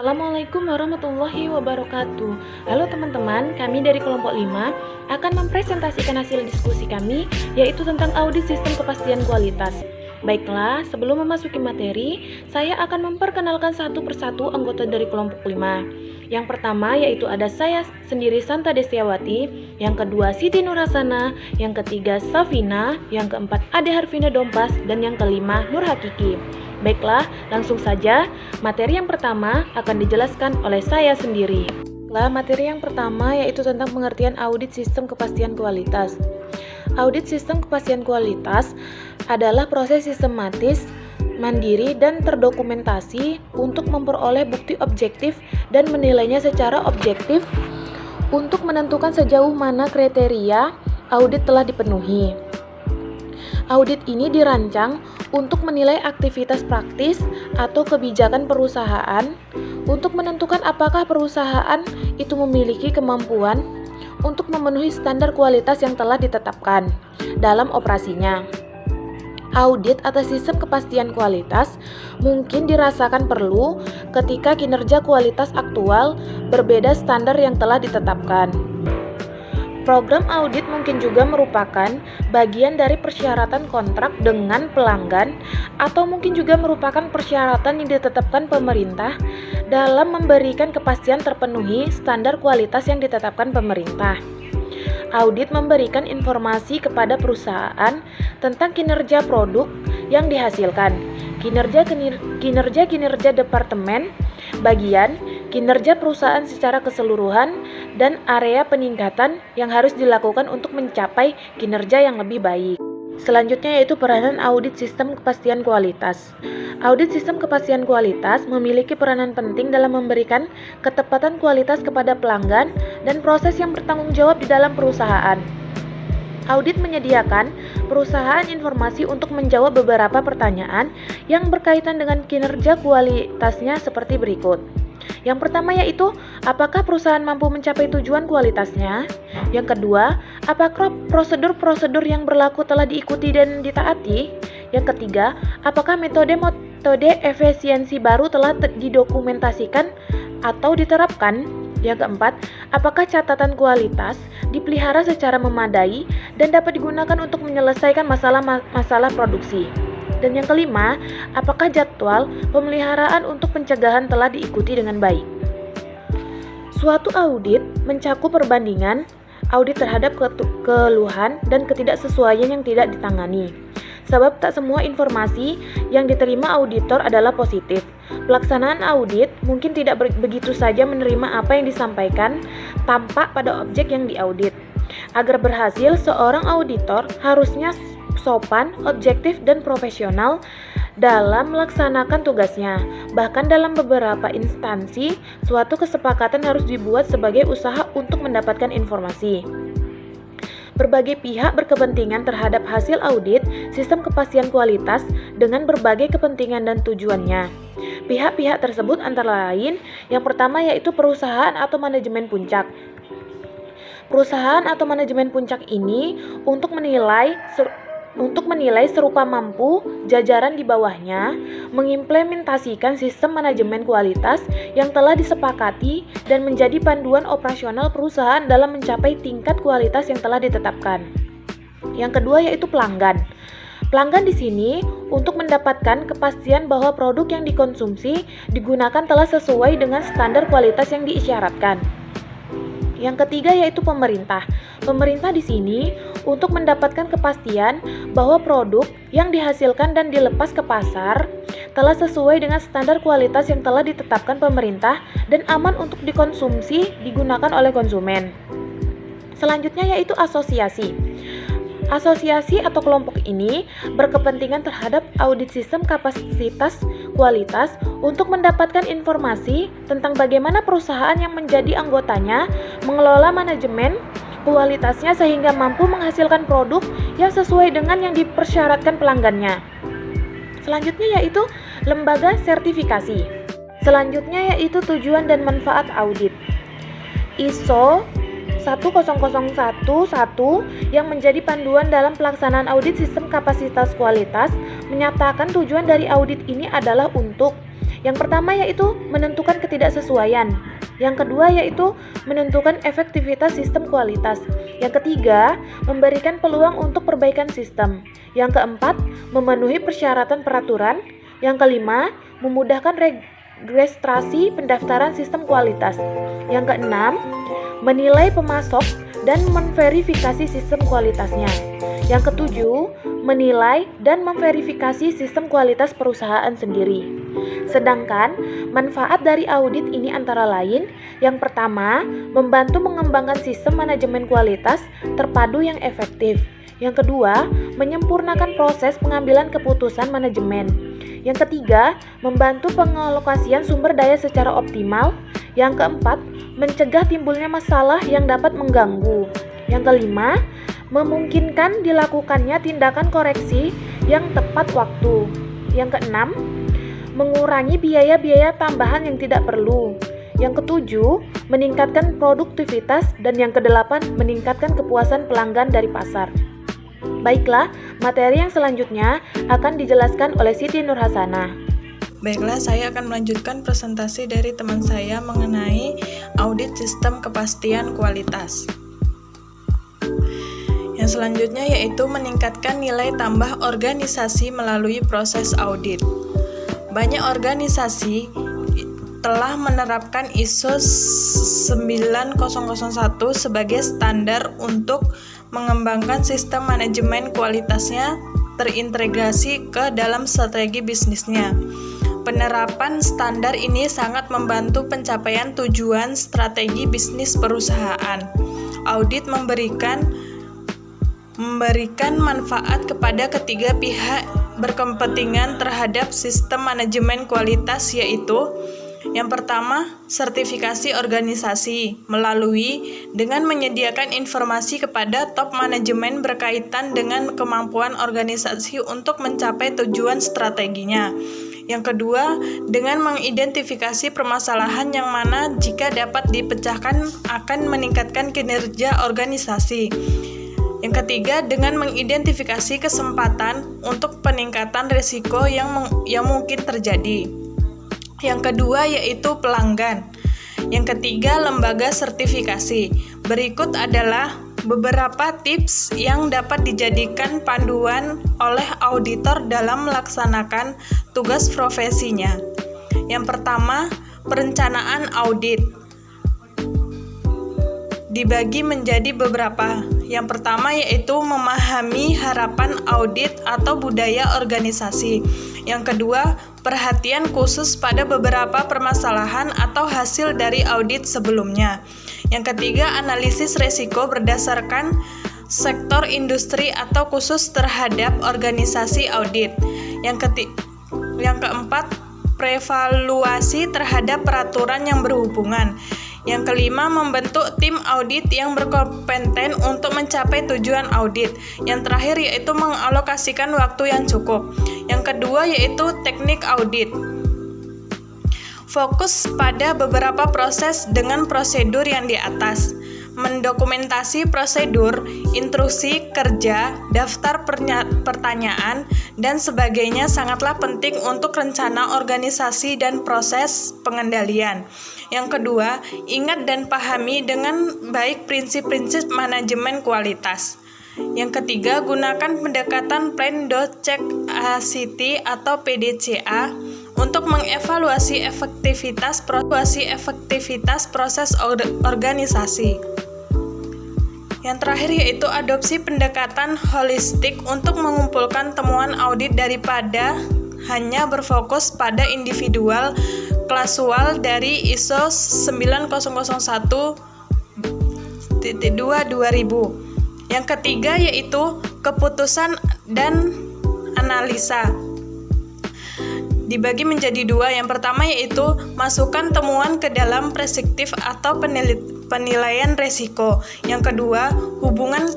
Assalamualaikum warahmatullahi wabarakatuh. Halo teman-teman, kami dari kelompok 5 akan mempresentasikan hasil diskusi kami, yaitu tentang audit sistem kepastian kualitas. Baiklah, sebelum memasuki materi, saya akan memperkenalkan satu persatu anggota dari kelompok 5. Yang pertama yaitu ada saya sendiri Santa Destiawati, yang kedua Siti Nurhasana, yang ketiga Safina, yang keempat Ade Harvina Dompas, dan yang kelima Nur Hakiki. Baiklah, langsung saja, materi yang pertama akan dijelaskan oleh saya sendiri. Materi yang pertama yaitu tentang pengertian audit sistem kepastian kualitas. Audit sistem kepastian kualitas adalah proses sistematis, mandiri, dan terdokumentasi untuk memperoleh bukti objektif dan menilainya secara objektif untuk menentukan sejauh mana kriteria audit telah dipenuhi. Audit ini dirancang untuk menilai aktivitas praktis atau kebijakan perusahaan untuk menentukan apakah perusahaan itu memiliki kemampuan untuk memenuhi standar kualitas yang telah ditetapkan dalam operasinya. Audit atas sistem kepastian kualitas mungkin dirasakan perlu ketika kinerja kualitas aktual berbeda standar yang telah ditetapkan. Program audit mungkin juga merupakan bagian dari persyaratan kontrak dengan pelanggan atau mungkin juga merupakan persyaratan yang ditetapkan pemerintah dalam memberikan kepastian terpenuhi standar kualitas yang ditetapkan pemerintah. Audit memberikan informasi kepada perusahaan tentang kinerja produk yang dihasilkan, kinerja departemen, bagian, kinerja perusahaan secara keseluruhan, dan area peningkatan yang harus dilakukan untuk mencapai kinerja yang lebih baik. Selanjutnya yaitu peranan audit sistem kepastian kualitas. Audit sistem kepastian kualitas memiliki peranan penting dalam memberikan ketepatan kualitas kepada pelanggan dan proses yang bertanggung jawab di dalam perusahaan. Audit menyediakan perusahaan informasi untuk menjawab beberapa pertanyaan yang berkaitan dengan kinerja kualitasnya seperti berikut. Yang pertama yaitu, apakah perusahaan mampu mencapai tujuan kualitasnya? Yang kedua, apakah prosedur-prosedur yang berlaku telah diikuti dan ditaati? Yang ketiga, apakah metode efisiensi baru telah didokumentasikan atau diterapkan? Yang keempat, apakah catatan kualitas dipelihara secara memadai dan dapat digunakan untuk menyelesaikan masalah produksi? Dan yang kelima, apakah jadwal pemeliharaan untuk pencegahan telah diikuti dengan baik? Suatu audit mencakup perbandingan audit terhadap keluhan dan ketidaksesuaian yang tidak ditangani. Sebab tak semua informasi yang diterima auditor adalah positif. Pelaksanaan audit mungkin tidak begitu saja menerima apa yang disampaikan tampak pada objek yang diaudit. Agar berhasil, seorang auditor harusnya sopan, objektif, dan profesional dalam melaksanakan tugasnya. Bahkan dalam beberapa instansi, suatu kesepakatan harus dibuat sebagai usaha untuk mendapatkan informasi. Berbagai pihak berkepentingan terhadap hasil audit sistem kepastian kualitas dengan berbagai kepentingan dan tujuannya. Pihak-pihak tersebut antara lain, yang pertama yaitu perusahaan atau manajemen puncak. Perusahaan atau manajemen puncak ini untuk menilai serupa mampu jajaran di bawahnya mengimplementasikan sistem manajemen kualitas yang telah disepakati dan menjadi panduan operasional perusahaan dalam mencapai tingkat kualitas yang telah ditetapkan. Yang kedua yaitu pelanggan. Pelanggan di sini untuk mendapatkan kepastian bahwa produk yang dikonsumsi digunakan telah sesuai dengan standar kualitas yang diisyaratkan. Yang ketiga yaitu pemerintah. Pemerintah di sini untuk mendapatkan kepastian bahwa produk yang dihasilkan dan dilepas ke pasar telah sesuai dengan standar kualitas yang telah ditetapkan pemerintah dan aman untuk dikonsumsi digunakan oleh konsumen. Selanjutnya yaitu asosiasi. Asosiasi atau kelompok ini berkepentingan terhadap audit sistem kapasitas kualitas untuk mendapatkan informasi tentang bagaimana perusahaan yang menjadi anggotanya mengelola manajemen kualitasnya sehingga mampu menghasilkan produk yang sesuai dengan yang dipersyaratkan pelanggannya. Selanjutnya yaitu lembaga sertifikasi. Selanjutnya yaitu tujuan dan manfaat audit. ISO 10011 yang menjadi panduan dalam pelaksanaan audit sistem kapasitas kualitas menyatakan tujuan dari audit ini adalah untuk Yang pertama yaitu menentukan ketidaksesuaian. Yang kedua yaitu menentukan efektivitas sistem kualitas. Yang ketiga, memberikan peluang untuk perbaikan sistem. Yang keempat, memenuhi persyaratan peraturan. Yang kelima, memudahkan registrasi pendaftaran sistem kualitas. Yang keenam, menilai pemasok dan memverifikasi sistem kualitasnya. Yang ketujuh, menilai dan memverifikasi sistem kualitas perusahaan sendiri. Sedangkan manfaat dari audit ini antara lain, yang pertama, membantu mengembangkan sistem manajemen kualitas terpadu yang efektif. Yang kedua, menyempurnakan proses pengambilan keputusan manajemen. Yang ketiga, membantu pengalokasian sumber daya secara optimal. Yang keempat, mencegah timbulnya masalah yang dapat mengganggu. Yang kelima, memungkinkan dilakukannya tindakan koreksi yang tepat waktu. Yang keenam, mengurangi biaya-biaya tambahan yang tidak perlu. Yang ketujuh, meningkatkan produktivitas. Dan yang kedelapan, meningkatkan kepuasan pelanggan dari pasar. Baiklah, materi yang selanjutnya akan dijelaskan oleh Siti Nurhasanah. Baiklah, saya akan melanjutkan presentasi dari teman saya mengenai audit sistem kepastian kualitas. Yang selanjutnya yaitu meningkatkan nilai tambah organisasi melalui proses audit. Banyak organisasi telah menerapkan ISO 9001 sebagai standar untuk mengembangkan sistem manajemen kualitasnya terintegrasi ke dalam strategi bisnisnya. Penerapan standar ini sangat membantu pencapaian tujuan strategi bisnis perusahaan. Audit memberikan manfaat kepada ketiga pihak berkepentingan terhadap sistem manajemen kualitas, yaitu yang pertama, sertifikasi organisasi melalui dengan menyediakan informasi kepada top manajemen berkaitan dengan kemampuan organisasi untuk mencapai tujuan strateginya. Yang kedua, dengan mengidentifikasi permasalahan yang mana jika dapat dipecahkan akan meningkatkan kinerja organisasi. Yang ketiga, dengan mengidentifikasi kesempatan untuk peningkatan risiko yang mungkin terjadi. Yang kedua yaitu pelanggan. Yang ketiga, lembaga sertifikasi. Berikut adalah beberapa tips yang dapat dijadikan panduan oleh auditor dalam melaksanakan tugas profesinya. Yang pertama, perencanaan audit. Dibagi menjadi beberapa. Yang pertama yaitu memahami harapan audit atau budaya organisasi. Yang kedua, perhatian khusus pada beberapa permasalahan atau hasil dari audit sebelumnya. Yang ketiga, analisis risiko berdasarkan sektor industri atau khusus terhadap organisasi audit. Yang keempat, prevaluasi terhadap peraturan yang berhubungan. Yang kelima, membentuk tim audit yang berkompeten untuk mencapai tujuan audit. Yang terakhir yaitu mengalokasikan waktu yang cukup. Yang kedua yaitu teknik audit. Fokus pada beberapa proses dengan prosedur yang di atas. Mendokumentasi prosedur, instruksi kerja, daftar pertanyaan, dan sebagainya sangatlah penting untuk rencana organisasi dan proses pengendalian. Yang kedua, ingat dan pahami dengan baik prinsip-prinsip manajemen kualitas. Yang ketiga, gunakan pendekatan Plan Do Check ACT atau PDCA untuk mengevaluasi efektivitas proses organisasi. Yang terakhir yaitu adopsi pendekatan holistik untuk mengumpulkan temuan audit daripada hanya berfokus pada individual klausul dari ISO 9001-2/2000. Yang ketiga yaitu keputusan dan analisa. Dibagi menjadi dua. Yang pertama yaitu masukkan temuan ke dalam perspektif atau penilaian risiko. Yang kedua, hubungan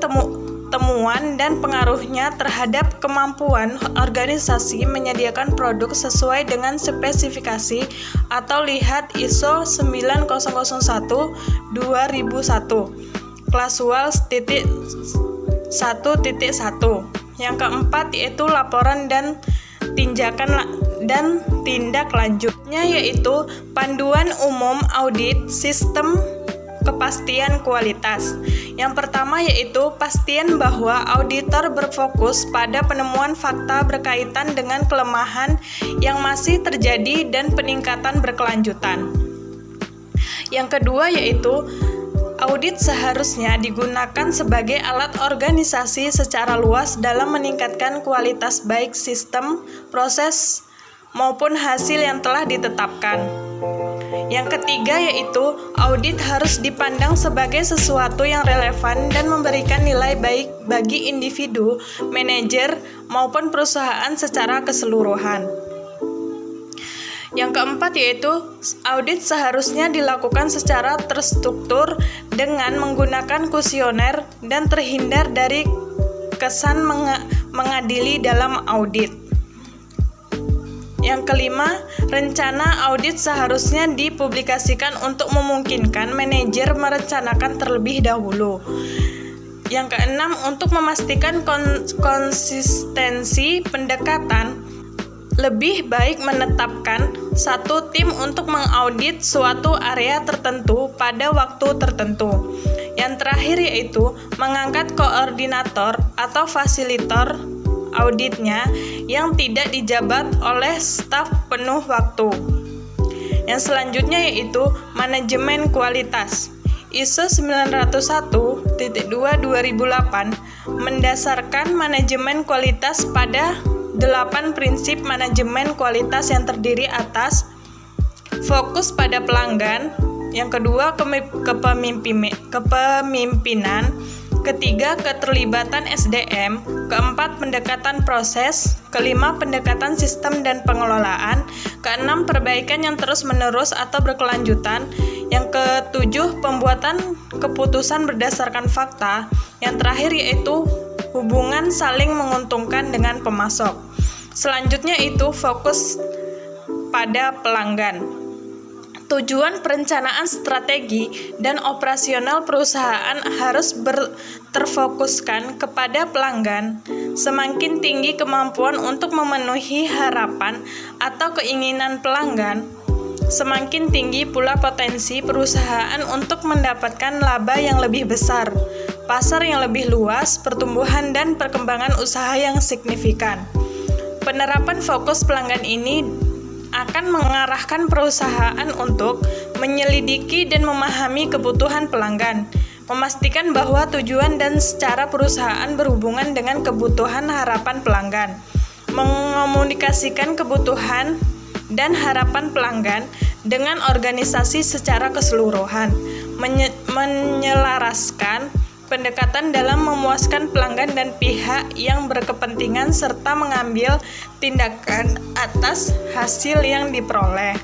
temuan dan pengaruhnya terhadap kemampuan organisasi menyediakan produk sesuai dengan spesifikasi atau lihat ISO 9001-2001 klausul .1.1. Yang keempat yaitu laporan dan dan tindak lanjutnya yaitu panduan umum audit sistem kepastian kualitas. Yang pertama yaitu pastian bahwa auditor berfokus pada penemuan fakta berkaitan dengan kelemahan yang masih terjadi dan peningkatan berkelanjutan. Yang kedua yaitu audit seharusnya digunakan sebagai alat organisasi secara luas dalam meningkatkan kualitas baik sistem, proses, maupun hasil yang telah ditetapkan. Yang ketiga yaitu audit harus dipandang sebagai sesuatu yang relevan dan memberikan nilai baik bagi individu, manajer, maupun perusahaan secara keseluruhan. Yang keempat yaitu audit seharusnya dilakukan secara terstruktur dengan menggunakan kuesioner dan terhindar dari kesan mengadili dalam audit. Yang kelima, rencana audit seharusnya dipublikasikan untuk memungkinkan manajer merencanakan terlebih dahulu. Yang keenam, untuk memastikan konsistensi pendekatan, lebih baik menetapkan satu tim untuk mengaudit suatu area tertentu pada waktu tertentu. Yang terakhir yaitu mengangkat koordinator atau fasilitator auditnya yang tidak dijabat oleh staf penuh waktu. Yang selanjutnya yaitu manajemen kualitas. ISO 901.2/2008 mendasarkan manajemen kualitas pada 8 prinsip manajemen kualitas yang terdiri atas fokus pada pelanggan, yang kedua kepemimpinan, ketiga keterlibatan SDM, keempat pendekatan proses, kelima pendekatan sistem dan pengelolaan, keenam perbaikan yang terus-menerus atau berkelanjutan, yang ketujuh pembuatan keputusan berdasarkan fakta, yang terakhir yaitu hubungan saling menguntungkan dengan pemasok. Selanjutnya itu fokus pada pelanggan. Tujuan perencanaan strategi dan operasional perusahaan harus terfokuskan kepada pelanggan. Semakin tinggi kemampuan untuk memenuhi harapan atau keinginan pelanggan, semakin tinggi pula potensi perusahaan untuk mendapatkan laba yang lebih besar, pasar yang lebih luas, pertumbuhan dan perkembangan usaha yang signifikan. Penerapan fokus pelanggan ini akan mengarahkan perusahaan untuk menyelidiki dan memahami kebutuhan pelanggan, memastikan bahwa tujuan dan secara perusahaan berhubungan dengan kebutuhan harapan pelanggan, mengomunikasikan kebutuhan dan harapan pelanggan dengan organisasi secara keseluruhan, menyelaraskan pendekatan dalam memuaskan pelanggan dan pihak yang berkepentingan serta mengambil tindakan atas hasil yang diperoleh.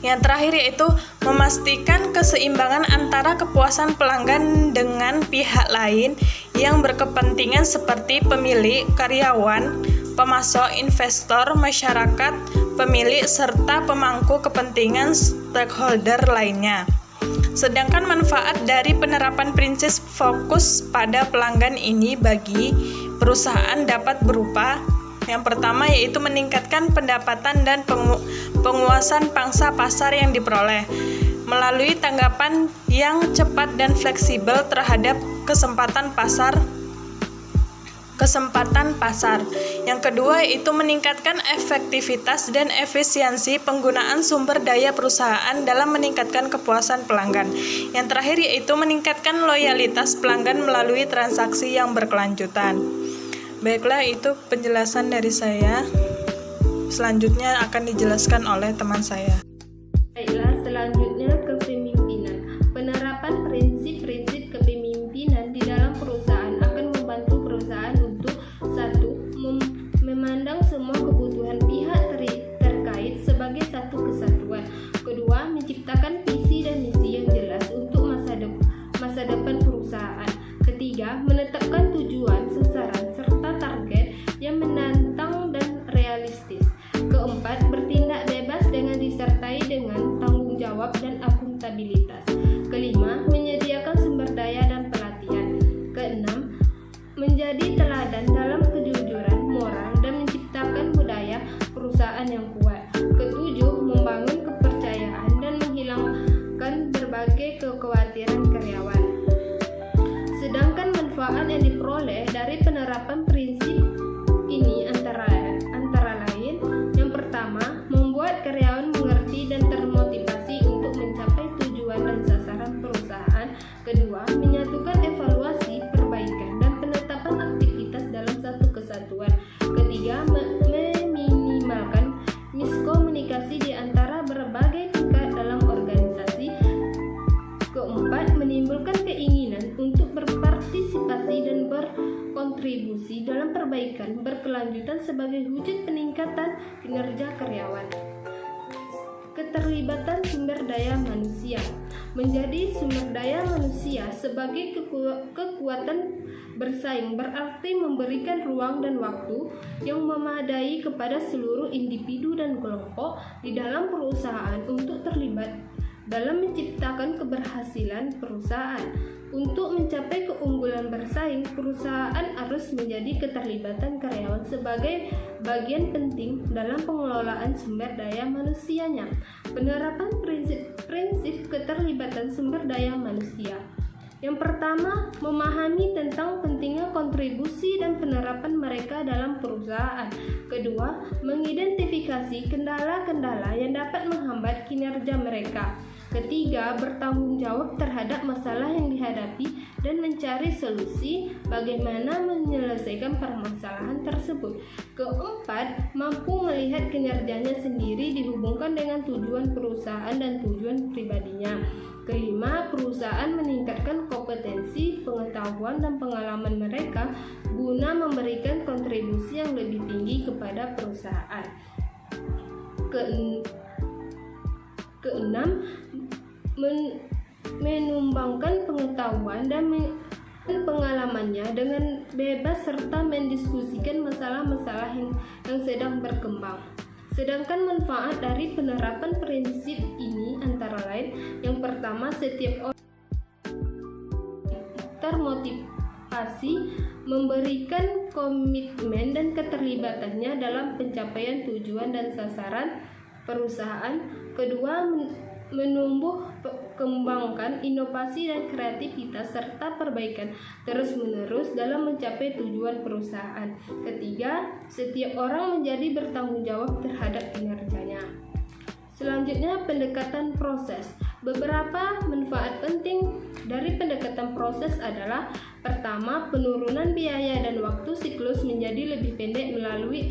Yang terakhir yaitu memastikan keseimbangan antara kepuasan pelanggan dengan pihak lain yang berkepentingan seperti pemilik, karyawan, pemasok, investor, masyarakat, pemilik, serta pemangku kepentingan stakeholder lainnya. Sedangkan manfaat dari penerapan prinsip fokus pada pelanggan ini bagi perusahaan dapat berupa yang pertama yaitu meningkatkan pendapatan dan penguasaan pangsa pasar yang diperoleh melalui tanggapan yang cepat dan fleksibel terhadap kesempatan pasar. Yang kedua yaitu meningkatkan efektivitas dan efisiensi penggunaan sumber daya perusahaan dalam meningkatkan kepuasan pelanggan. Yang terakhir yaitu meningkatkan loyalitas pelanggan melalui transaksi yang berkelanjutan. Baiklah, itu penjelasan dari saya. Selanjutnya akan dijelaskan oleh teman saya. Baiklah, selanjutnya kepemimpinan. Penerapan prinsip-prinsip kepemimpinan di dalam perusahaan akan membantu perusahaan untuk satu, memandang semua kebutuhan pihak terkait sebagai satu kesatuan. Kedua, menciptakan visi dan misi yang jelas untuk masa depan perusahaan. Ketiga, menetapkan tujuan, sasaran, serta target yang menantang dan realistis. Keempat, bertindak bebas dengan disertai dengan tanggung jawab dan akuntabilitas. Kelima, menyediakan sumber daya dan pelatihan. Keenam, menjadi teladan dalam kejujuran, moral, dan menciptakan budaya perusahaan kontribusi dalam perbaikan berkelanjutan sebagai wujud peningkatan kinerja karyawan. Keterlibatan sumber daya manusia. Menjadi sumber daya manusia sebagai kekuatan bersaing berarti memberikan ruang dan waktu yang memadai kepada seluruh individu dan kelompok di dalam perusahaan untuk terlibat dalam menciptakan keberhasilan perusahaan. Untuk mencapai keunggulan bersaing, perusahaan harus menjadi keterlibatan karyawan sebagai bagian penting dalam pengelolaan sumber daya manusianya. Penerapan prinsip keterlibatan sumber daya manusia. Yang pertama, memahami tentang pentingnya kontribusi dan penerapan mereka dalam perusahaan. Kedua, mengidentifikasi kendala-kendala yang dapat menghambat kinerja mereka. Ketiga, bertanggung jawab terhadap masalah yang dihadapi dan mencari solusi bagaimana menyelesaikan permasalahan tersebut. Keempat, mampu melihat kinerjanya sendiri dihubungkan dengan tujuan perusahaan dan tujuan pribadinya. Kelima, perusahaan meningkatkan kompetensi, pengetahuan, dan pengalaman mereka guna memberikan kontribusi yang lebih tinggi kepada perusahaan. Keenam, menumbangkan pengetahuan dan pengalamannya dengan bebas serta mendiskusikan masalah-masalah yang sedang berkembang. Sedangkan manfaat dari penerapan prinsip ini antara lain, yang pertama, setiap orang termotivasi, memberikan komitmen dan keterlibatannya dalam pencapaian tujuan dan sasaran perusahaan. Kedua, menumbuh kembangkan inovasi dan kreativitas serta perbaikan terus-menerus dalam mencapai tujuan perusahaan. Ketiga, setiap orang menjadi bertanggung jawab terhadap kinerjanya. Selanjutnya, pendekatan proses. Beberapa manfaat penting dari pendekatan proses adalah: pertama, penurunan biaya dan waktu siklus menjadi lebih pendek melalui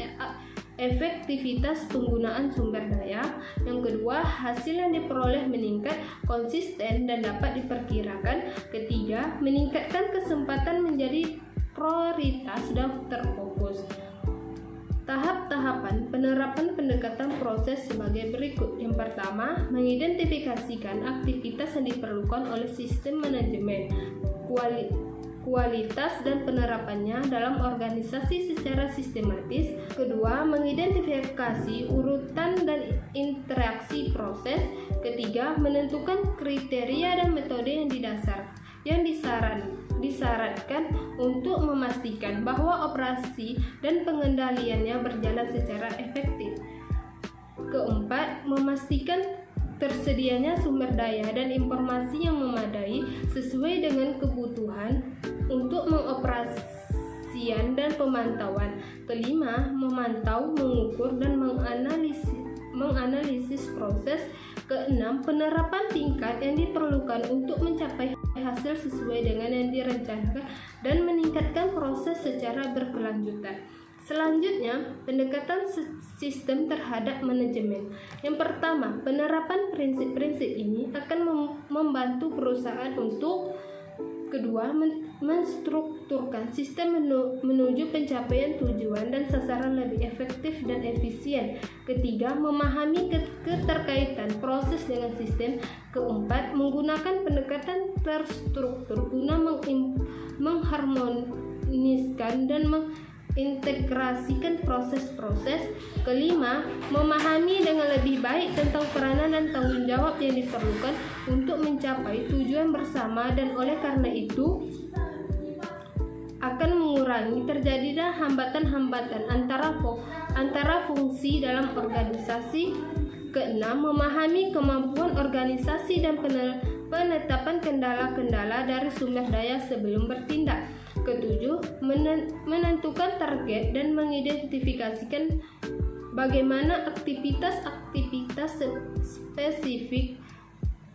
efektivitas penggunaan sumber daya. Yang kedua, hasil yang diperoleh meningkat, konsisten, dan dapat diperkirakan. Ketiga, meningkatkan kesempatan menjadi prioritas dan terfokus. Tahap-tahapan penerapan pendekatan proses sebagai berikut. Yang pertama, mengidentifikasikan aktivitas yang diperlukan oleh sistem manajemen, kualitas dan penerapannya dalam organisasi secara sistematis. Kedua, mengidentifikasi urutan dan interaksi proses. Ketiga, menentukan kriteria dan metode yang disyaratkan untuk memastikan bahwa operasi dan pengendaliannya berjalan secara efektif. Keempat, memastikan tersedianya sumber daya dan informasi yang memadai sesuai dengan kebutuhan untuk mengoperasian dan pemantauan. Kelima, memantau, mengukur, dan menganalisis proses. Keenam, penerapan tingkat yang diperlukan untuk mencapai hasil sesuai dengan yang direncanakan dan meningkatkan proses secara berkelanjutan. Selanjutnya, pendekatan sistem terhadap manajemen. Yang pertama, penerapan prinsip-prinsip ini akan membantu perusahaan untuk: kedua, menstrukturkan sistem menuju pencapaian tujuan dan sasaran lebih efektif dan efisien. Ketiga, memahami keterkaitan proses dengan sistem. Keempat, menggunakan pendekatan terstruktur guna mengharmoniskan dan integrasikan proses-proses. Kelima, memahami dengan lebih baik tentang peranan dan tanggung jawab yang diperlukan untuk mencapai tujuan bersama, dan oleh karena itu akan mengurangi terjadinya hambatan-hambatan antara fungsi dalam organisasi. Keenam, memahami kemampuan organisasi dan penetapan kendala-kendala dari sumber daya sebelum bertindak. Ketujuh, menentukan target dan mengidentifikasikan bagaimana aktivitas-aktivitas spesifik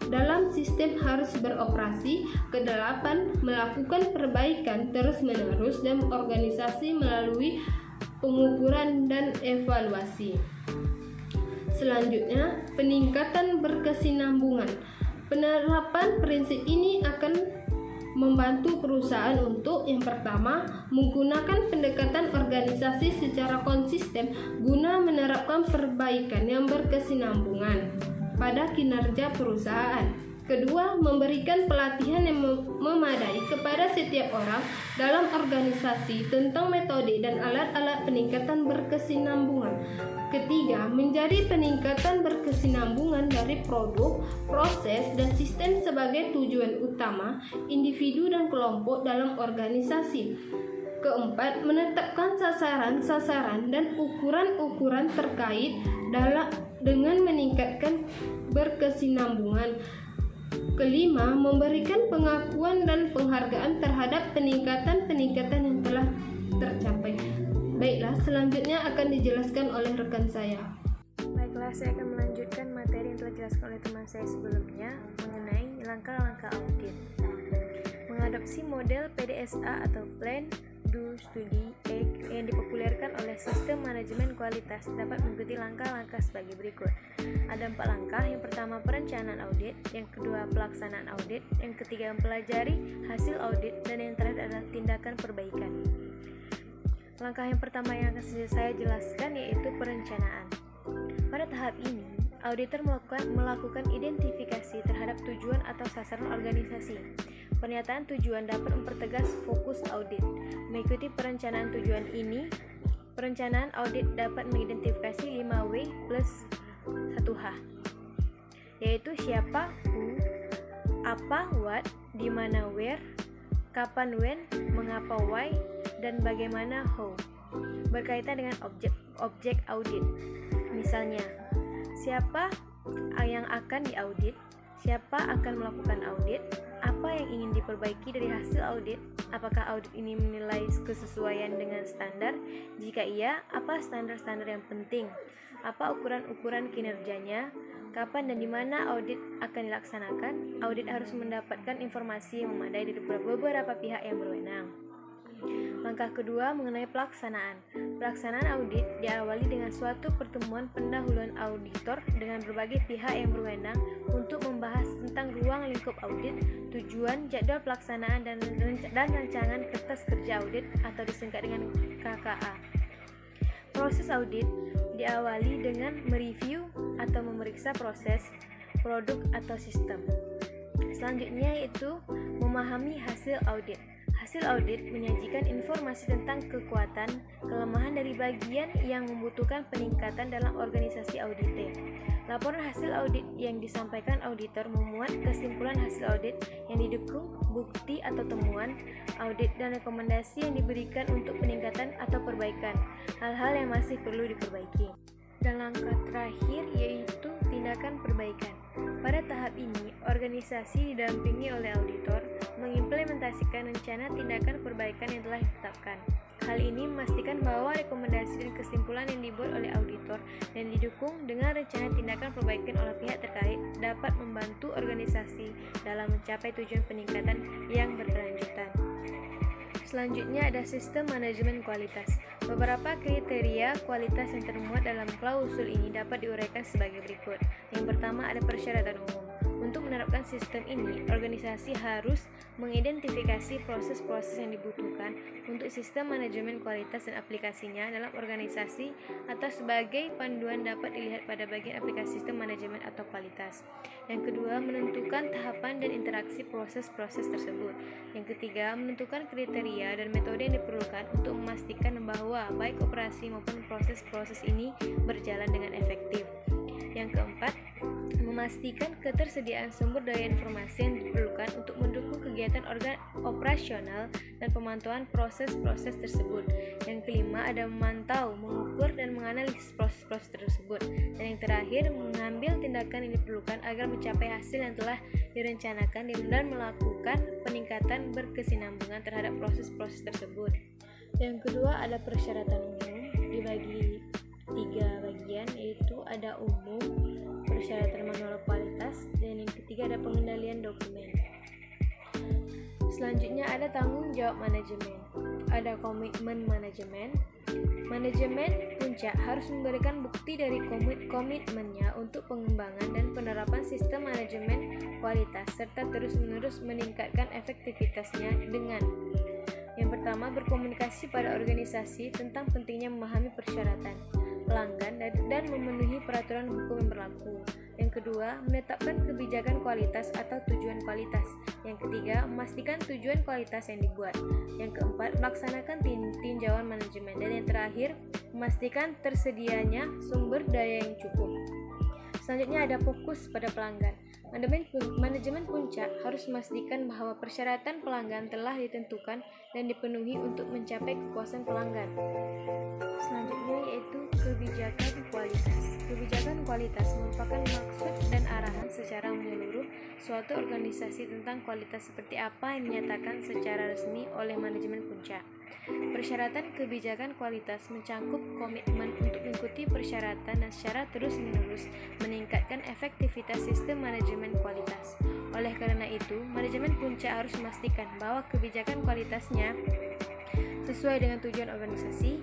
dalam sistem harus beroperasi. Kedelapan, melakukan perbaikan terus-menerus dan organisasi melalui pengukuran dan evaluasi. Selanjutnya, peningkatan berkesinambungan. Penerapan prinsip ini akan membantu perusahaan untuk yang pertama, menggunakan pendekatan organisasi secara konsisten guna menerapkan perbaikan yang berkesinambungan pada kinerja perusahaan. Kedua, memberikan pelatihan yang memadai kepada setiap orang dalam organisasi tentang metode dan alat-alat peningkatan berkesinambungan. Ketiga, menjadi peningkatan berkesinambungan dari produk, proses, dan sistem sebagai tujuan utama individu dan kelompok dalam organisasi. Keempat, menetapkan sasaran-sasaran dan ukuran-ukuran terkait dengan meningkatkan berkesinambungan. Kelima, memberikan pengakuan dan penghargaan terhadap peningkatan-peningkatan yang telah tercapai. Baiklah, selanjutnya akan dijelaskan oleh rekan saya. Baiklah, saya akan melanjutkan materi yang telah dijelaskan oleh teman saya sebelumnya mengenai langkah-langkah audit. Mengadopsi model PDSA atau Plan, Do, Study, Act yang dipopulerkan oleh sistem manajemen kualitas dapat mengikuti langkah-langkah sebagai berikut. Ada 4 langkah. Yang pertama, perencanaan audit. Yang kedua, pelaksanaan audit. Yang ketiga, mempelajari hasil audit. Dan yang terakhir adalah tindakan perbaikan. Langkah yang pertama yang akan saya jelaskan yaitu perencanaan. Pada tahap ini, auditor melakukan identifikasi terhadap tujuan atau sasaran organisasi. Pernyataan tujuan dapat mempertegas fokus audit. Mengikuti perencanaan tujuan ini, perencanaan audit dapat mengidentifikasi 5W plus 1H, yaitu siapa, who, apa, what, di mana, where, kapan, when, mengapa, why, dan bagaimana, how. Berkaitan dengan objek audit. Misalnya, siapa yang akan diaudit, siapa akan melakukan audit, apa yang ingin diperbaiki dari hasil audit, apakah audit ini menilai kesesuaian dengan standar, jika iya, apa standar-standar yang penting, apa ukuran-ukuran kinerjanya, kapan dan di mana audit akan dilaksanakan. Audit harus mendapatkan informasi yang memadai dari beberapa pihak yang berwenang. Langkah kedua mengenai pelaksanaan. Pelaksanaan audit diawali dengan suatu pertemuan pendahuluan auditor dengan berbagai pihak yang berwenang untuk membahas tentang ruang lingkup audit, tujuan, jadwal pelaksanaan, dan rancangan kertas kerja audit atau disingkat dengan KKA. Proses audit diawali dengan mereview atau memeriksa proses, produk atau sistem. Selanjutnya yaitu memahami hasil audit. Hasil audit menyajikan informasi tentang kekuatan, kelemahan dari bagian yang membutuhkan peningkatan dalam organisasi audite. Laporan hasil audit yang disampaikan auditor memuat kesimpulan hasil audit yang didukung bukti atau temuan audit dan rekomendasi yang diberikan untuk peningkatan atau perbaikan hal-hal yang masih perlu diperbaiki. Dan langkah terakhir yaitu tindakan perbaikan. Pada tahap ini, organisasi didampingi oleh auditor mengimplementasikan rencana tindakan perbaikan yang telah ditetapkan. Hal ini memastikan bahwa rekomendasi dan kesimpulan yang dibuat oleh auditor dan didukung dengan rencana tindakan perbaikan oleh pihak terkait dapat membantu organisasi dalam mencapai tujuan peningkatan yang berkelanjutan. Selanjutnya ada sistem manajemen kualitas. Beberapa kriteria kualitas yang termuat dalam klausul ini dapat diuraikan sebagai berikut. Yang pertama ada persyaratan umum. Untuk menerapkan sistem ini, organisasi harus mengidentifikasi proses-proses yang dibutuhkan untuk sistem manajemen kualitas dan aplikasinya dalam organisasi atau sebagai panduan dapat dilihat pada bagian aplikasi sistem manajemen atau kualitas. Yang kedua, menentukan tahapan dan interaksi proses-proses tersebut. Yang ketiga, menentukan kriteria dan metode yang diperlukan untuk memastikan bahwa baik operasi maupun proses-proses ini berjalan dengan efektif. Yang keempat, memastikan ketersediaan sumber daya informasi yang diperlukan untuk mendukung kegiatan operasional dan pemantauan proses-proses tersebut. Yang kelima, ada memantau, mengukur, dan menganalisis proses-proses tersebut. Dan yang terakhir, mengambil tindakan yang diperlukan agar mencapai hasil yang telah direncanakan dan melakukan peningkatan berkesinambungan terhadap proses-proses tersebut. Yang kedua, ada persyaratan umum dibagi 3 bagian, yaitu ada umum, persyaratan manual kualitas, dan yang ketiga ada pengendalian dokumen. Selanjutnya ada tanggung jawab manajemen, ada komitmen manajemen, Manajemen puncak harus memberikan bukti dari komitmennya untuk pengembangan dan penerapan sistem manajemen kualitas serta terus-menerus meningkatkan efektivitasnya dengan yang pertama, berkomunikasi pada organisasi tentang pentingnya memahami persyaratan pelanggan dan memenuhi peraturan hukum yang berlaku. Yang kedua, menetapkan kebijakan kualitas atau tujuan kualitas. Yang ketiga, memastikan tujuan kualitas yang dibuat. Yang keempat, melaksanakan tinjauan manajemen. Dan yang terakhir, memastikan tersedianya sumber daya yang cukup. Selanjutnya ada fokus pada pelanggan. Manajemen puncak harus memastikan bahwa persyaratan pelanggan telah ditentukan dan dipenuhi untuk mencapai kepuasan pelanggan. Selanjutnya yaitu kebijakan kualitas. Kebijakan kualitas merupakan maksud dan arahan secara menyeluruh suatu organisasi tentang kualitas seperti apa yang dinyatakan secara resmi oleh manajemen puncak. Persyaratan kebijakan kualitas mencakup komitmen untuk mengikuti persyaratan dan secara terus-menerus meningkatkan efektivitas sistem manajemen kualitas. Oleh karena itu, manajemen puncak harus memastikan bahwa kebijakan kualitasnya sesuai dengan tujuan organisasi,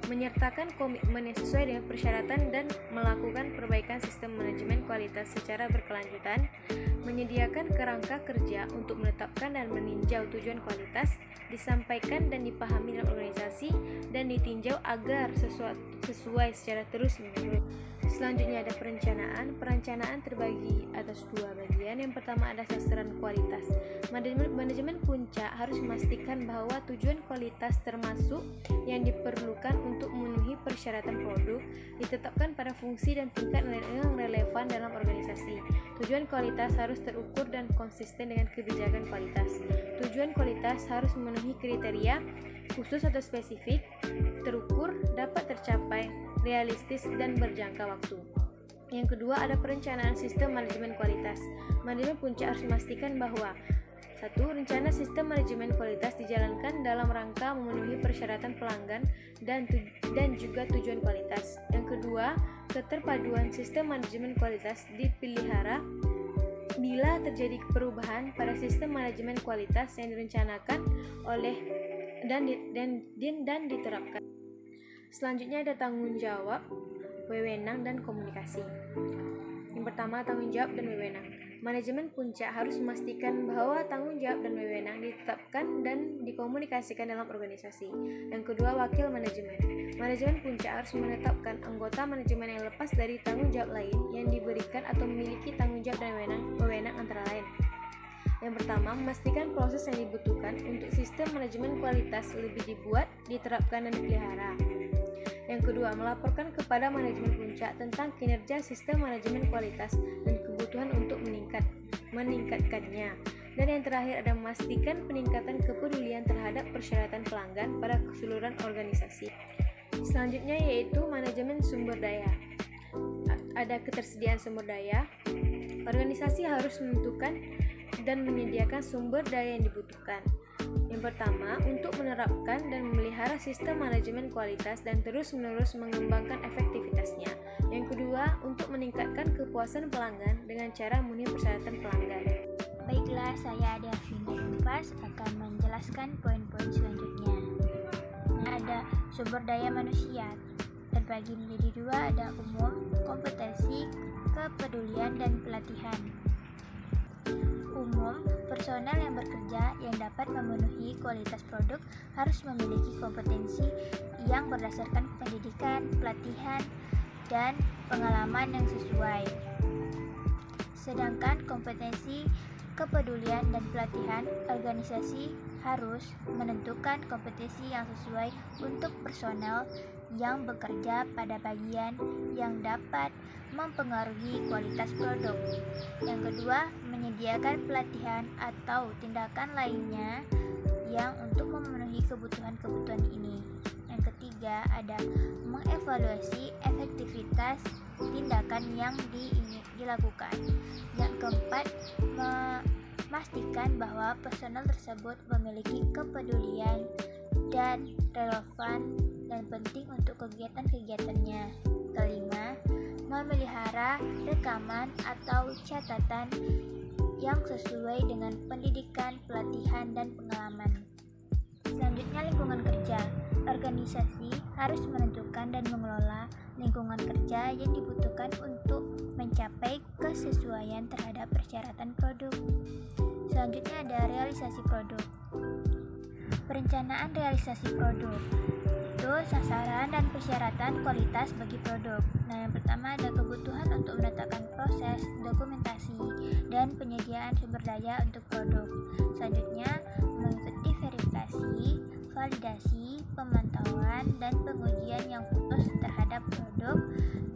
menyertakan komitmen yang sesuai dengan persyaratan dan melakukan perbaikan sistem manajemen kualitas secara berkelanjutan, menyediakan kerangka kerja untuk menetapkan dan meninjau tujuan kualitas, disampaikan dan dipahami dalam organisasi, dan ditinjau agar sesuai secara terus-menerus. Selanjutnya ada perencanaan. Perencanaan terbagi atas dua bagian. Yang pertama ada sasaran kualitas. Manajemen puncak harus memastikan bahwa tujuan kualitas termasuk yang diperlukan untuk memenuhi persyaratan produk ditetapkan pada fungsi dan tingkat yang relevan dalam organisasi. Tujuan kualitas harus terukur dan konsisten dengan kebijakan kualitas. Tujuan kualitas harus memenuhi kriteria khusus atau spesifik, terukur, dapat tercapai, realistis, dan berjangka waktu. Yang kedua ada perencanaan sistem manajemen kualitas. Manajemen puncak harus memastikan bahwa 1. Rencana sistem manajemen kualitas dijalankan dalam rangka memenuhi persyaratan pelanggan dan juga tujuan kualitas. Yang kedua, keterpaduan sistem manajemen kualitas dipelihara bila terjadi perubahan pada sistem manajemen kualitas yang direncanakan oleh dan diterapkan. Selanjutnya ada tanggung jawab, wewenang, dan komunikasi. Yang pertama, tanggung jawab dan wewenang. Manajemen puncak harus memastikan bahwa tanggung jawab dan wewenang ditetapkan dan dikomunikasikan dalam organisasi. Yang kedua, wakil manajemen. Manajemen puncak harus menetapkan anggota manajemen yang lepas dari tanggung jawab lain yang diberikan atau memiliki tanggung jawab dan wewenang antara lain. Yang pertama, memastikan proses yang dibutuhkan untuk sistem manajemen kualitas lebih dibuat, diterapkan, dan dipelihara. Yang kedua, melaporkan kepada manajemen puncak tentang kinerja sistem manajemen kualitas dan kebutuhan untuk meningkatkannya. Dan yang terakhir ada memastikan peningkatan kepedulian terhadap persyaratan pelanggan pada keseluruhan organisasi. Selanjutnya yaitu manajemen sumber daya. Ada ketersediaan sumber daya. Organisasi harus menentukan dan menyediakan sumber daya yang dibutuhkan. Yang pertama, untuk menerapkan dan memelihara sistem manajemen kualitas dan terus-menerus mengembangkan efektivitasnya. Yang kedua, untuk meningkatkan kepuasan pelanggan dengan cara memenuhi persyaratan pelanggan. Baiklah, saya Devina Unpas akan menjelaskan poin-poin selanjutnya. Ada sumber daya manusia, terbagi menjadi dua, ada umum, kompetensi, kepedulian, dan pelatihan. Umum, personel yang bekerja yang dapat memenuhi kualitas produk harus memiliki kompetensi yang berdasarkan pendidikan, pelatihan, dan pengalaman yang sesuai. Sedangkan kompetensi, kepedulian, dan pelatihan, organisasi harus menentukan kompetensi yang sesuai untuk personel yang bekerja pada bagian yang dapat mempengaruhi kualitas produk. Yang kedua, menyediakan pelatihan atau tindakan lainnya yang untuk memenuhi kebutuhan-kebutuhan ini. Yang ketiga, ada mengevaluasi efektivitas tindakan yang dilakukan. Yang keempat, memastikan bahwa personel tersebut memiliki kepedulian dan relevan dan penting untuk kegiatan-kegiatannya. Kelima, memelihara rekaman atau catatan yang sesuai dengan pendidikan, pelatihan, dan pengalaman. Selanjutnya, lingkungan kerja. organisasi harus menentukan dan mengelola lingkungan kerja yang dibutuhkan untuk mencapai kesesuaian terhadap persyaratan produk. Selanjutnya ada realisasi produk. Perencanaan realisasi produk itu sasaran dan persyaratan kualitas bagi produk. Nah, yang pertama ada kebutuhan untuk menetapkan proses, dokumentasi, dan penyediaan sumber daya untuk produk. Selanjutnya mengikuti verifikasi, validasi, pemantauan, dan pengujian yang putus terhadap produk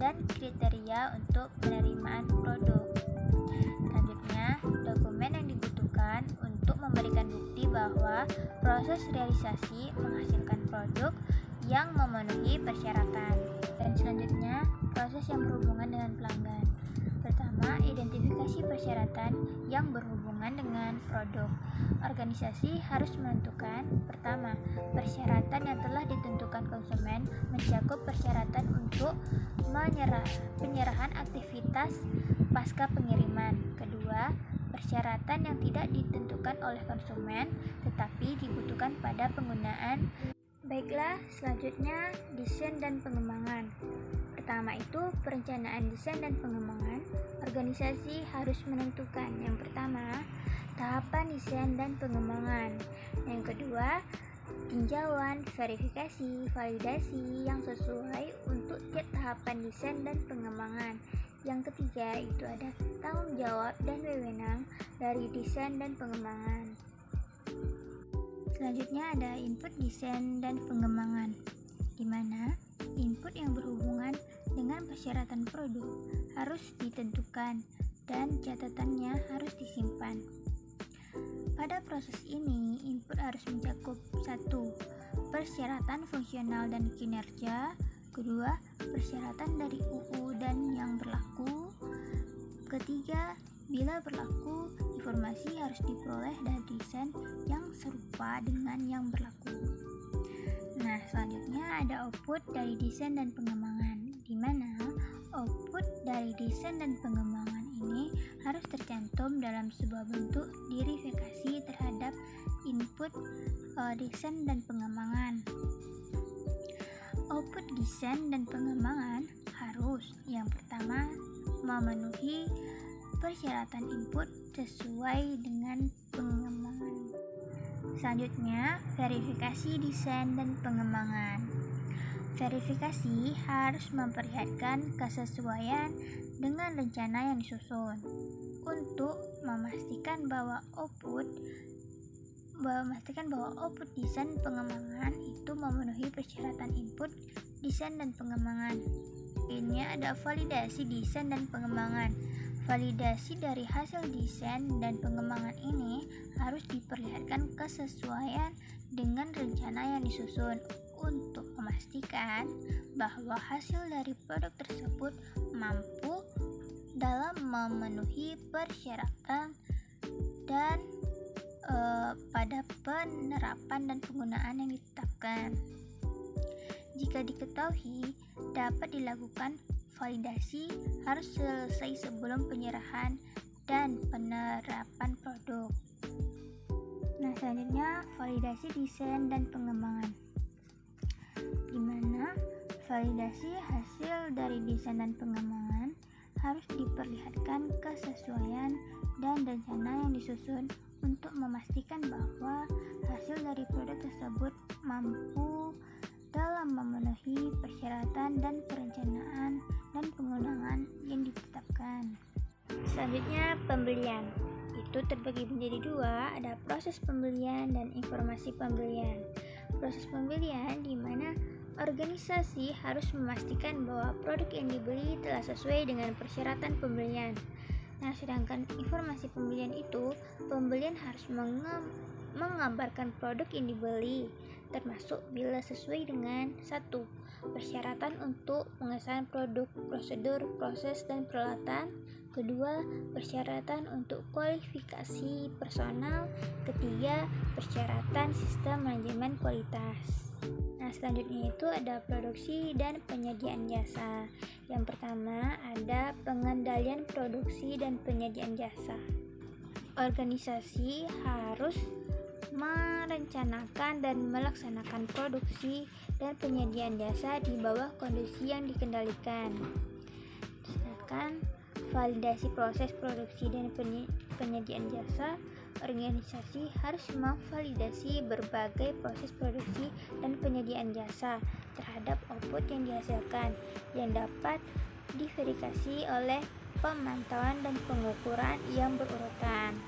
dan kriteria untuk penerimaan produk. Selanjutnya, dokumen yang dibutuhkan untuk memberikan bukti bahwa proses realisasi menghasilkan produk yang memenuhi persyaratan. Dan selanjutnya, proses yang berhubungan dengan pelanggan. Pertama, identifikasi persyaratan yang berhubungan dengan produk. Organisasi harus menentukan, pertama, persyaratan yang telah ditentukan konsumen mencakup persyaratan untuk penyerahan aktivitas pasca pengiriman. Kedua, persyaratan yang tidak ditentukan oleh konsumen tetapi dibutuhkan pada penggunaan. Baiklah, selanjutnya desain dan pengembangan. Pertama itu perencanaan desain dan pengembangan. Organisasi harus menentukan yang pertama, tahapan desain dan pengembangan. Yang kedua, tinjauan, verifikasi, validasi yang sesuai untuk tiap tahapan desain dan pengembangan. Yang ketiga itu ada tanggung jawab dan wewenang dari desain dan pengembangan. Selanjutnya ada input desain dan pengembangan, di mana input yang berhubungan dengan persyaratan produk harus ditentukan dan catatannya harus disimpan. Pada proses ini, input harus mencakup 1. Persyaratan fungsional dan kinerja. Kedua, persyaratan dari UU dan yang berlaku. Ketiga, bila berlaku, informasi harus diperoleh dari desain yang serupa dengan yang berlaku. Nah, selanjutnya ada output dari desain dan pengembangan, di mana output dari desain dan pengembangan ini harus tercantum dalam sebuah bentuk verifikasi terhadap input desain dan pengembangan. Output desain dan pengembangan harus yang pertama memenuhi persyaratan input sesuai dengan pengembangan. Selanjutnya, verifikasi desain dan pengembangan. Verifikasi harus memperlihatkan kesesuaian dengan rencana yang disusun untuk memastikan bahwa output desain pengembangan itu memenuhi persyaratan input desain dan pengembangan. Ini ada validasi desain dan pengembangan. Validasi dari hasil desain dan pengembangan ini harus diperlihatkan kesesuaian dengan rencana yang disusun untuk memastikan bahwa hasil dari produk tersebut mampu dalam memenuhi persyaratan dan pada penerapan dan penggunaan yang ditetapkan. Jika diketahui dapat dilakukan validasi harus selesai sebelum penyerahan dan penerapan produk. Nah, selanjutnya validasi desain dan pengembangan, di mana validasi hasil dari desain dan pengembangan harus diperlihatkan kesesuaian dan rencana yang disusun untuk memastikan bahwa hasil dari produk tersebut mampu dalam memenuhi persyaratan dan perencanaan dan penggunaan yang ditetapkan. Selanjutnya, pembelian. Itu terbagi menjadi dua, ada proses pembelian dan informasi pembelian. Proses pembelian di mana organisasi harus memastikan bahwa produk yang dibeli telah sesuai dengan persyaratan pembelian. Nah, sedangkan informasi pembelian itu, pembelian harus mengabarkan produk yang dibeli, termasuk bila sesuai dengan 1. Persyaratan untuk pengesahan produk, prosedur, proses, dan peralatan. Kedua, persyaratan untuk kualifikasi personal. Ketiga, persyaratan sistem manajemen kualitas. Nah, selanjutnya itu ada produksi dan penyediaan jasa. Yang pertama ada pengendalian produksi dan penyediaan jasa. Organisasi harus merencanakan dan melaksanakan produksi dan penyediaan jasa di bawah kondisi yang dikendalikan. Sedangkan validasi proses produksi dan penyediaan jasa, organisasi harus memvalidasi berbagai proses produksi dan penyediaan jasa terhadap output yang dihasilkan yang dapat diverifikasi oleh pemantauan dan pengukuran yang berurutan.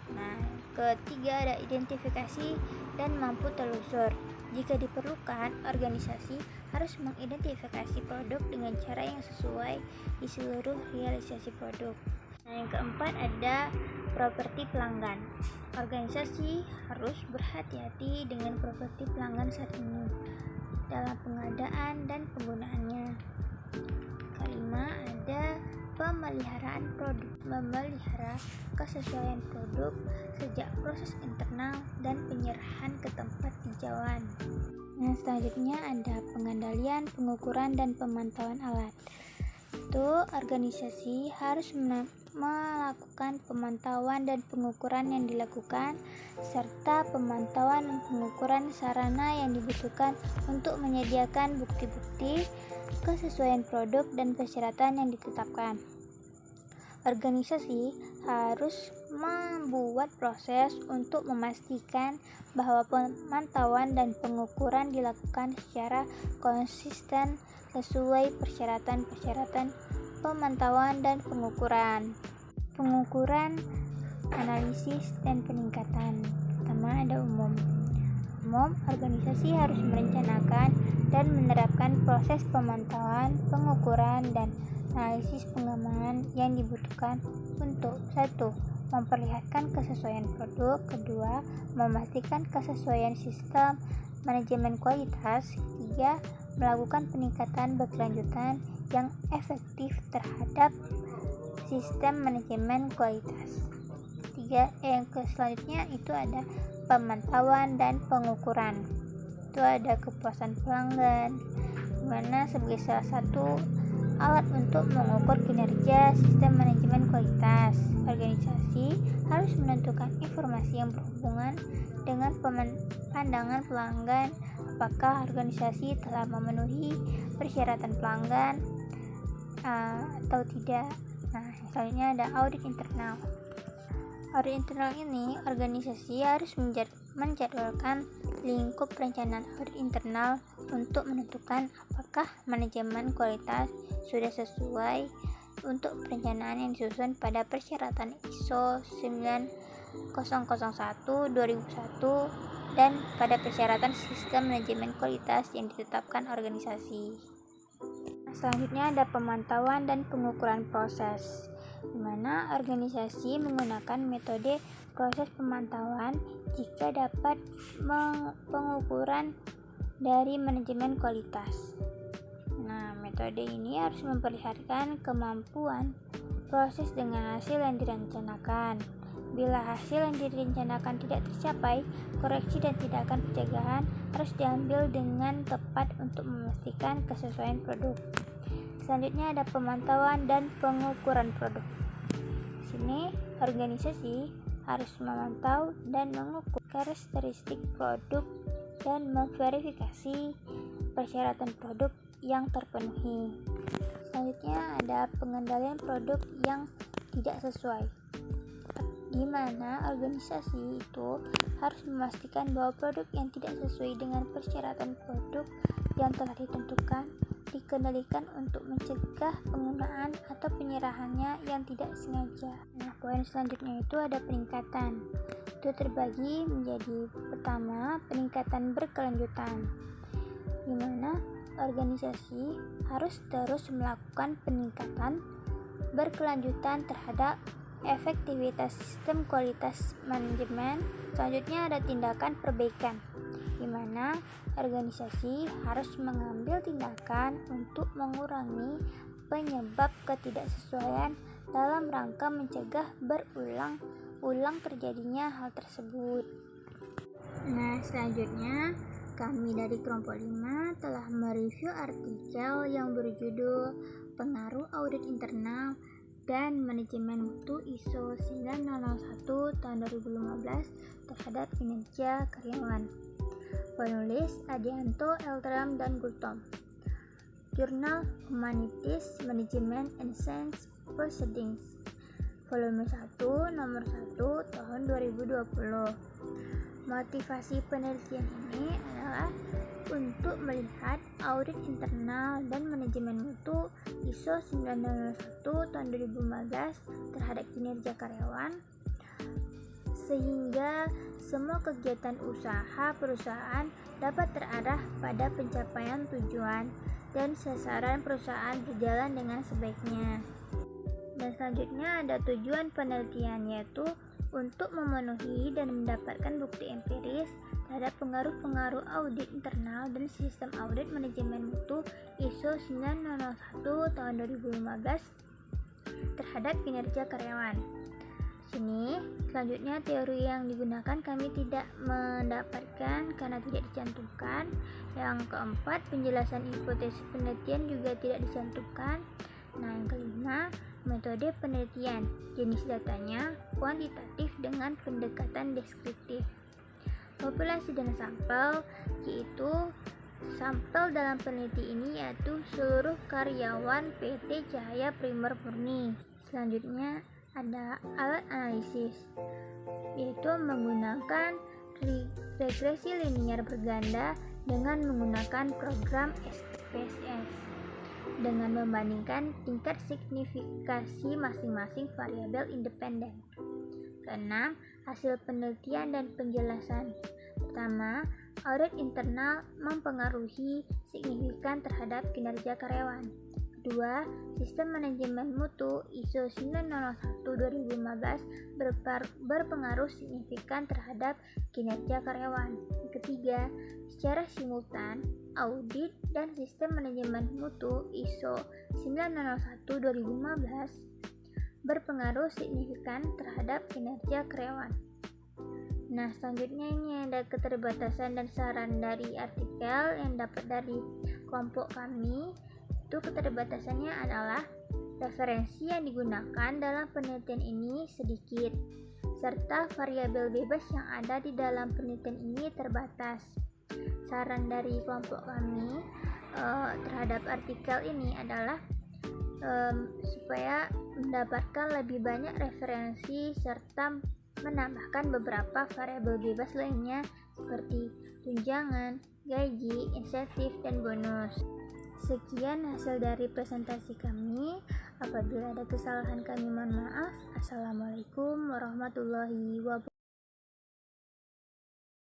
Nah, ketiga ada identifikasi dan mampu telusur. Jika diperlukan, organisasi harus mengidentifikasi produk dengan cara yang sesuai di seluruh realisasi produk. Nah, yang keempat ada properti pelanggan. Organisasi harus berhati-hati dengan properti pelanggan saat ini dalam pengadaan dan penggunaannya. Kelima ada pemeliharaan produk, memelihara kesesuaian produk sejak proses internal dan penyerahan ke tempat tinjauan. Nah, selanjutnya ada pengendalian, pengukuran, dan pemantauan alat. Itu organisasi harus melakukan pemantauan dan pengukuran yang dilakukan serta pemantauan dan pengukuran sarana yang dibutuhkan untuk menyediakan bukti-bukti kesesuaian produk dan persyaratan yang ditetapkan. Organisasi harus membuat proses untuk memastikan bahwa pemantauan dan pengukuran dilakukan secara konsisten sesuai persyaratan-persyaratan pemantauan dan pengukuran. Pengukuran, analisis, dan peningkatan. Pertama ada umum. Organisasi harus merencanakan dan menerapkan proses pemantauan, pengukuran, dan analisis pengembangan yang dibutuhkan untuk 1. Memperlihatkan kesesuaian produk, 2. Memastikan kesesuaian sistem manajemen kualitas, 3. Melakukan peningkatan berkelanjutan yang efektif terhadap sistem manajemen kualitas. Yang selanjutnya itu ada pemantauan dan pengukuran. Itu ada kepuasan pelanggan, dimana sebagai salah satu alat untuk mengukur kinerja sistem manajemen kualitas. Organisasi harus menentukan informasi yang berhubungan dengan pandangan pelanggan, apakah organisasi telah memenuhi persyaratan pelanggan atau tidak. Nah, selanjutnya ada audit internal. Audit internal ini, organisasi harus menjadwalkan lingkup perencanaan audit internal untuk menentukan apakah manajemen kualitas sudah sesuai untuk perencanaan yang disusun pada persyaratan ISO 9001 2001 dan pada persyaratan sistem manajemen kualitas yang ditetapkan organisasi. Selanjutnya ada pemantauan dan pengukuran proses, di mana organisasi menggunakan metode proses pemantauan jika dapat pengukuran dari manajemen kualitas. Nah, metode ini harus memperlihatkan kemampuan proses dengan hasil yang direncanakan. Bila hasil yang direncanakan tidak tercapai, koreksi dan tindakan pencegahan harus diambil dengan tepat untuk memastikan kesesuaian produk. Selanjutnya ada pemantauan dan pengukuran produk. Di sini organisasi harus memantau dan mengukur karakteristik produk dan memverifikasi persyaratan produk yang terpenuhi. Selanjutnya ada pengendalian produk yang tidak sesuai, di mana organisasi itu harus memastikan bahwa produk yang tidak sesuai dengan persyaratan produk yang telah ditentukan dikendalikan untuk mencegah penggunaan atau penyerahannya yang tidak sengaja. Nah, poin selanjutnya itu ada peningkatan. Itu terbagi menjadi pertama, peningkatan berkelanjutan, di mana organisasi harus terus melakukan peningkatan berkelanjutan terhadap efektivitas sistem kualitas manajemen. Selanjutnya ada tindakan perbaikan, di mana organisasi harus mengambil tindakan untuk mengurangi penyebab ketidaksesuaian dalam rangka mencegah berulang-ulang terjadinya hal tersebut. Nah, selanjutnya kami dari kelompok 5 telah mereview artikel yang berjudul Pengaruh Audit Internal dan manajemen mutu ISO 9001 tahun 2015 terhadap kinerja karyawan. Penulis Adianto, Eltram, dan Gultom. Jurnal Humanities Management and Science Proceedings, volume 1, nomor 1 tahun 2020. Motivasi penelitian ini adalah untuk melihat audit internal dan manajemen mutu ISO 9001 tahun 2015 terhadap kinerja karyawan, sehingga semua kegiatan usaha perusahaan dapat terarah pada pencapaian tujuan dan sasaran perusahaan berjalan dengan sebaiknya. Dan selanjutnya ada tujuan penelitian, yaitu untuk memenuhi dan mendapatkan bukti empiris terhadap pengaruh-pengaruh audit internal dan sistem audit manajemen mutu ISO 9001 tahun 2015 terhadap kinerja karyawan. Sini, selanjutnya teori yang digunakan kami tidak mendapatkan karena tidak dicantumkan. Yang keempat, penjelasan hipotesis penelitian juga tidak dicantumkan. Nah, yang kelima, metode penelitian, jenis datanya kuantitatif dengan pendekatan deskriptif. Populasi dan sampel, yaitu sampel dalam peneliti ini yaitu seluruh karyawan PT Cahaya Primer Murni. Selanjutnya ada alat analisis, yaitu menggunakan regresi linear berganda dengan menggunakan program SPSS dengan membandingkan tingkat signifikasi masing-masing variabel independen. Keenam, hasil penelitian dan penjelasan. Pertama, audit internal mempengaruhi signifikan terhadap kinerja karyawan. Kedua, sistem manajemen mutu ISO 9001 2015 berpengaruh signifikan terhadap kinerja karyawan. Ketiga, secara simultan, audit dan sistem manajemen mutu ISO 9001 2015 berpengaruh signifikan terhadap kinerja karyawan. Nah, selanjutnya ini ada keterbatasan dan saran dari artikel yang dapat dari kelompok kami. Itu keterbatasannya adalah referensi yang digunakan dalam penelitian ini sedikit, serta variabel bebas yang ada di dalam penelitian ini terbatas. Saran dari kelompok kami terhadap artikel ini adalah supaya mendapatkan lebih banyak referensi serta menambahkan beberapa variabel bebas lainnya seperti tunjangan, gaji, insentif, dan bonus. Sekian hasil dari presentasi kami. Apabila ada kesalahan kami mohon maaf. Assalamualaikum warahmatullahi wabarakatuh.